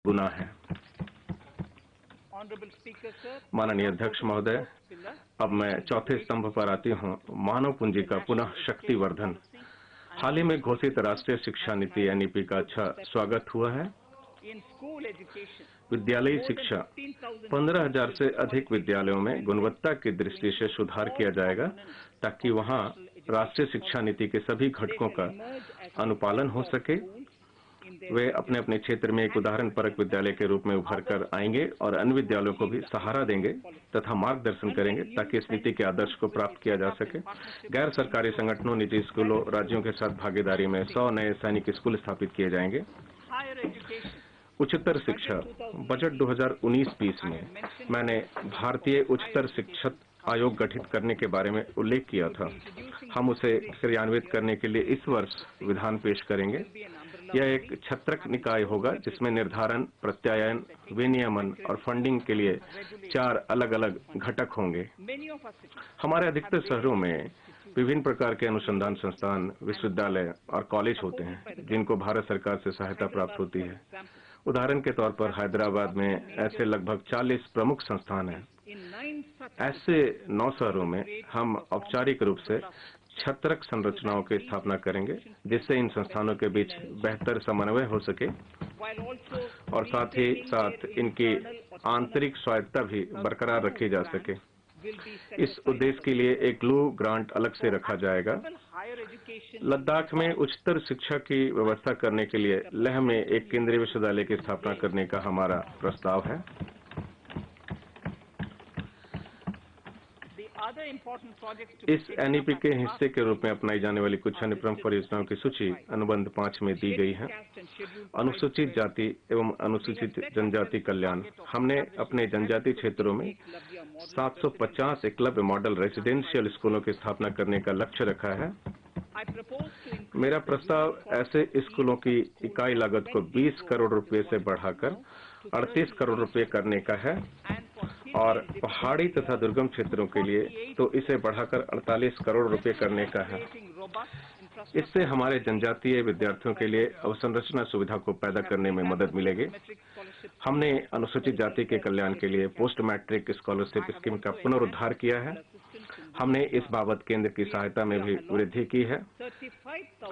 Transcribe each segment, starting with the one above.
गुना है। माननीय अध्यक्ष महोदय, अब मैं चौथे स्तंभ पर आती हूँ, मानव पूंजी का पुनः शक्तिवर्धन। हाल ही में घोषित राष्ट्रीय शिक्षा नीति NEP का अच्छा स्वागत हुआ है। विद्यालयी शिक्षा 15,000 से अधिक विद्यालयों में गुणवत्ता की दृष्टि से सुधार किया जाएगा ताकि वहां राष्ट्रीय शिक्षा नीति के सभी घटकों का अनुपालन हो सके। वे अपने अपने क्षेत्र में एक उदाहरण परक विद्यालय के रूप में उभर कर आएंगे और अन्य विद्यालयों को भी सहारा देंगे तथा मार्गदर्शन करेंगे ताकि इस नीति के आदर्श को प्राप्त किया जा सके। गैर सरकारी संगठनों, निजी स्कूलों, राज्यों के साथ भागीदारी में 100 नए सैनिक स्कूल स्थापित किए जाएंगे। उच्चतर शिक्षा बजट 2019-20 में मैंने भारतीय उच्चतर शिक्षा आयोग गठित करने के बारे में उल्लेख किया था। हम उसे क्रियान्वित करने के लिए इस वर्ष विधान पेश करेंगे। यह एक छत्रक निकाय होगा जिसमें निर्धारण, प्रत्यायन, विनियमन और फंडिंग के लिए 4 अलग-अलग घटक होंगे। हमारे अधिकतर शहरों में विभिन्न प्रकार के अनुसंधान संस्थान, विश्वविद्यालय और कॉलेज होते हैं जिनको भारत सरकार से सहायता प्राप्त होती है। उदाहरण के तौर पर हैदराबाद में ऐसे लगभग 40 प्रमुख संस्थान हैं। ऐसे 9 शहरों में हम औपचारिक रूप से छत्रक संरचनाओं की स्थापना करेंगे जिससे इन संस्थानों के बीच बेहतर समन्वय हो सके और साथ ही साथ इनकी आंतरिक स्वायत्तता भी बरकरार रखी जा सके। इस उद्देश्य के लिए एक ग्लू ग्रांट अलग से रखा जाएगा। लद्दाख में उच्चतर शिक्षा की व्यवस्था करने के लिए लेह में एक केंद्रीय विश्वविद्यालय की स्थापना करने का हमारा प्रस्ताव है। इस NEP के हिस्से के रूप में अपनाई जाने वाली कुछ अन्य प्रमुख परियोजनाओं की सूची अनुबंध 5 में दी गई है। अनुसूचित जाति एवं अनुसूचित जनजाति कल्याण। हमने अपने जनजाति क्षेत्रों में 750 एकलव्य मॉडल रेजिडेंशियल स्कूलों की स्थापना करने का लक्ष्य रखा है। मेरा प्रस्ताव ऐसे स्कूलों की इकाई लागत को 20 करोड़ रुपए से बढ़ाकर 38 करोड़ रुपए करने का है और पहाड़ी तथा दुर्गम क्षेत्रों के लिए तो इसे बढ़ाकर 48 करोड़ रुपए करने का है। इससे हमारे जनजातीय विद्यार्थियों के लिए अवसंरचना सुविधा को पैदा करने में मदद मिलेगी। हमने अनुसूचित जाति के कल्याण के लिए पोस्ट मैट्रिक स्कॉलरशिप स्कीम का पुनरुद्धार किया है। हमने इस बाबत केंद्र की सहायता में भी वृद्धि की है।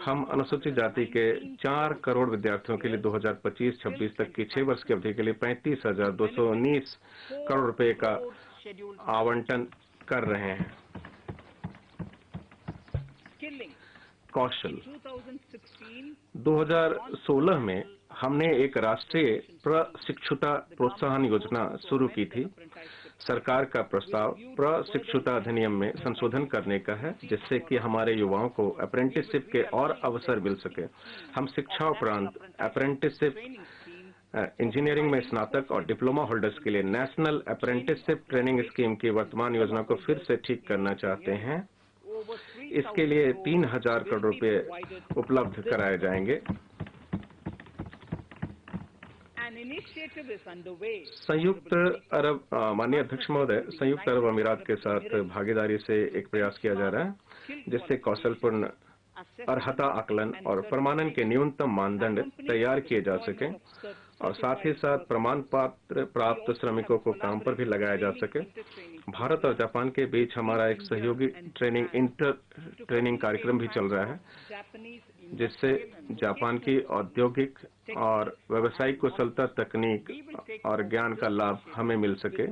हम अनुसूचित जाति के 4 करोड़ विद्यार्थियों के लिए 2025-26 तक की 6 वर्ष की अवधि के लिए 35,219 करोड़ रुपए का आवंटन कर रहे हैं। कौशल 2016 में हमने एक राष्ट्रीय प्रशिक्षुता प्रोत्साहन योजना शुरू की थी। सरकार का प्रस्ताव प्रशिक्षुता अधिनियम में संशोधन करने का है जिससे कि हमारे युवाओं को अप्रेंटिसशिप के और अवसर मिल सके। हम शिक्षा उपरांत अप्रेंटिसशिप, इंजीनियरिंग में स्नातक और डिप्लोमा होल्डर्स के लिए नेशनल अप्रेंटिसशिप ट्रेनिंग स्कीम की वर्तमान योजना को फिर से ठीक करना चाहते हैं। इसके लिए 3,000 करोड़ रुपए उपलब्ध कराए जाएंगे। संयुक्त अरब माननीय अध्यक्ष महोदय, संयुक्त अरब अमीरात के साथ भागीदारी से एक प्रयास किया जा रहा है जिससे कौशलपूर्ण अर्हता आकलन और प्रमाणन के न्यूनतम मानदंड तैयार किए जा सके और साथ ही साथ प्रमाण पत्र प्राप्त श्रमिकों को काम पर भी लगाया जा सके। भारत और जापान के बीच हमारा एक सहयोगी ट्रेनिंग कार्यक्रम भी चल रहा है जिससे जापान की औद्योगिक और व्यावसायिक कुशलता, तकनीक और ज्ञान का लाभ हमें मिल सके।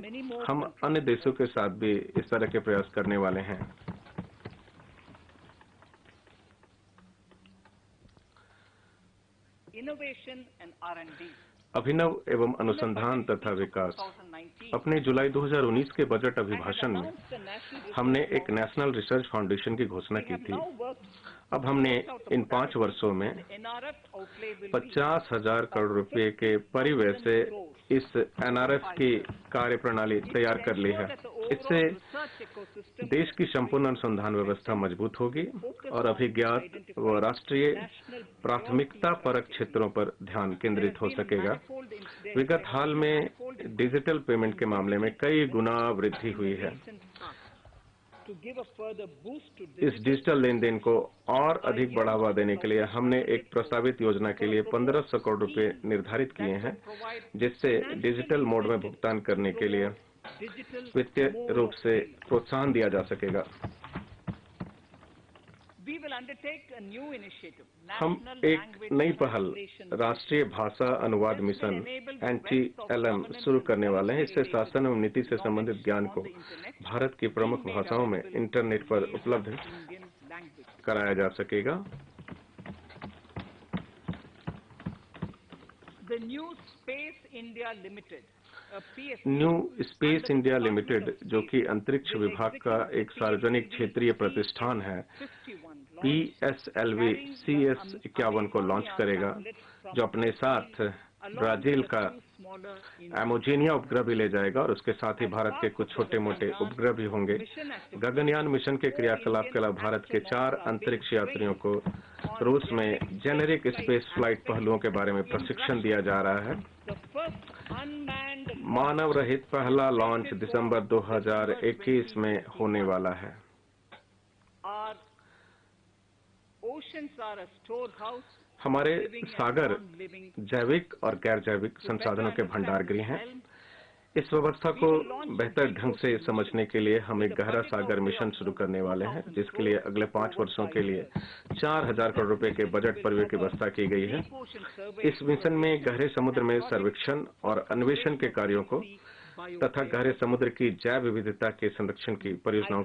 हम अन्य देशों के साथ भी इस तरह के प्रयास करने वाले हैं। अभिनव एवं अनुसंधान तथा विकास। अपने जुलाई 2019 के बजट अभिभाषण में हमने एक नेशनल रिसर्च फाउंडेशन की घोषणा की थी। अब हमने इन 5 वर्षों में 50,000 करोड़ रुपए के परिव्यय से इस NRF की कार्यप्रणाली तैयार कर ली है। इससे देश की संपूर्ण अनुसंधान व्यवस्था मजबूत होगी और अभिज्ञात व राष्ट्रीय प्राथमिकता परक क्षेत्रों पर ध्यान केंद्रित हो सकेगा। विगत हाल में डिजिटल पेमेंट के मामले में कई गुना वृद्धि हुई है। to give a further boost to इस डिजिटल लेन देन को और अधिक बढ़ावा देने के लिए हमने एक प्रस्तावित योजना के लिए 1500 करोड़ रुपए निर्धारित किए हैं, जिससे डिजिटल मोड में भुगतान करने के लिए digital वित्तीय mode रूप of से payment. प्रोत्साहन दिया जा सकेगा। We will undertake a new initiative, हम National एक Language नई पहल Translation. राष्ट्रीय भाषा अनुवाद मिशन NTLM शुरू करने वाले हैं। इससे शासन एवं नीति से संबंधित ज्ञान को भारत की प्रमुख भाषाओं में इंटरनेट पर उपलब्ध Indian language. कराया जा सकेगा। The new Space India Limited, a PSU, new space India limited, जो कि अंतरिक्ष विभाग का एक सार्वजनिक क्षेत्रीय प्रतिष्ठान है, 51 PSLV CS51 को लॉन्च करेगा, जो अपने साथ ब्राजील का एमोजेनिया उपग्रह भी ले जाएगा और उसके साथ ही भारत के कुछ छोटे मोटे उपग्रह भी होंगे। गगनयान मिशन के क्रियाकलाप के अलावा भारत के 4 अंतरिक्ष यात्रियों को रूस में जेनेरिक स्पेस फ्लाइट पहलुओं के बारे में प्रशिक्षण दिया जा रहा है। मानव रहित पहला लॉन्च दिसंबर 2021 में होने वाला है। हमारे सागर जैविक और गैर जैविक संसाधनों के भंडार गृह हैं। इस व्यवस्था को बेहतर ढंग से समझने के लिए हम एक गहरा सागर मिशन शुरू करने वाले हैं, जिसके लिए अगले 5 वर्षों के लिए 4000 करोड़ रुपए के बजट परिव्यय की व्यवस्था की गई है। इस मिशन में गहरे समुद्र में सर्वेक्षण और अन्वेषण के कार्यों को तथा गहरे समुद्र की जैव विविधता के संरक्षण की परियोजनाओं